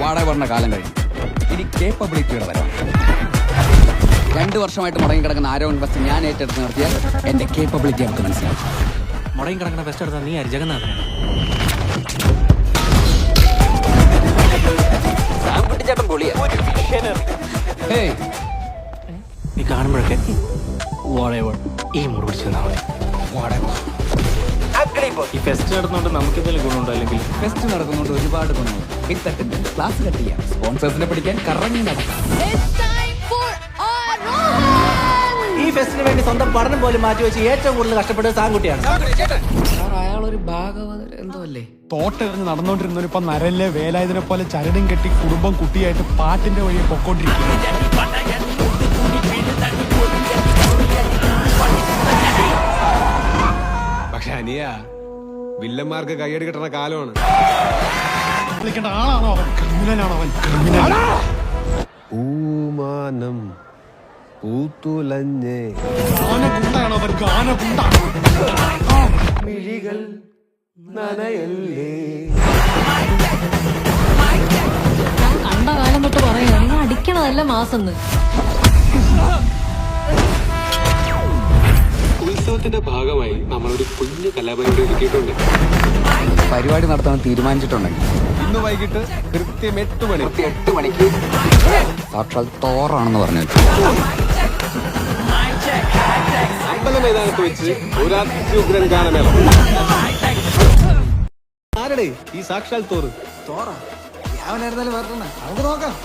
വാടക പറഞ്ഞ കാലം കഴിഞ്ഞു. ഇനി കേപ്പബിലിറ്റിയുടെ വരാം. 2 വർഷമായിട്ട് മുടങ്ങി കിടക്കുന്ന ആരോ ഇൻവെസ്റ്റ് ഞാൻ ഏറ്റെടുത്ത് നിർത്തിയാൽ എന്റെ കേപ്പബിലിറ്റി അവർക്ക് മനസ്സിലാവും. മുടങ്ങി കിടക്കുന്ന ഫെസ്റ്റ് എടുത്താൽ നീ ആര്? ജഗന്നാഥനാണ്. ചേട്ടൻ പൊളിയാ. നീ കാണുമ്പോഴൊക്കെ ഈ മുറി പിടിച്ചു തന്നാ ഈ ഫെസ്റ്റ് നടന്നുകൊണ്ട് നമുക്ക് എന്തെങ്കിലും ഗുണമുണ്ടോ? അല്ലെങ്കിൽ ഫെസ്റ്റ് നടക്കുന്നുണ്ട് ഒരുപാട് ഗുണമുണ്ട്. ഇത്തട്ടിന്റെ ക്ലാസ് കട്ട് ചെയ്യാം, സ്പോൺസേഴ്സിനെ പിടിക്കാൻ കറങ്ങി നടക്കാം. ഈ ഫെസ്റ്റിന് വേണ്ടി സ്വന്തം പഠനം പോലും മാറ്റിവെച്ച് ഏറ്റവും കൂടുതൽ കഷ്ടപ്പെട്ടത് സാൻകുട്ടിയാണ്. അയാളൊരു ഭാഗവത എന്തോ അല്ലേ? തോട്ടെറിഞ്ഞ് നടന്നുകൊണ്ടിരുന്നവരിപ്പൊ നരല്ലേ വേലായുധനെ പോലെ ചരടും കെട്ടി കുടുംബം കുട്ടിയായിട്ട് പാട്ടിന്റെ വഴിയെ പൊക്കോണ്ടിരിക്കുന്നു. പക്ഷെ അനിയ വില്ലന്മാർക്ക് കയ്യടി കിട്ടുന്ന കാലമാണ്. വിളിക്കേണ്ട ആളാണോ അവൻ? ക്രിമിനലാണോ അവൻ? ക്രിമിനൽ. പൂമാനം പൂത്തുലഞ്ഞേ ഗാനഗുണ്ടാണോ അവൻ? ഗാനഗുണ്ട. മിഴികൾ നനയല്ലേ. ഞാൻ കണ്ട കാലം തൊട്ട് പറയുക നിങ്ങൾ അടിക്കണതല്ല മാസെന്ന്. ഉത്സവത്തിന്റെ ഭാഗമായി നമ്മളൊരു കുഞ്ഞു കലാപരിപാടി ഒരുക്കിയിട്ടുണ്ട്. പരിപാടി നടത്താൻ തീരുമാനിച്ചിട്ടുണ്ടെങ്കിൽ ഇന്ന് വൈകിട്ട് കൃത്യം 8 മണിക്ക് സാക്ഷാൽ തോറാണെന്ന് പറഞ്ഞു. അമ്പല മൈതാനത്ത് വെച്ച് ഒരു അത്യുഗ്രൻ ഗാനമേളം. ആരുടെ ഈ സാക്ഷാൽ തോറ്? തോറാ? ഞാൻ നമുക്ക് നോക്കാം.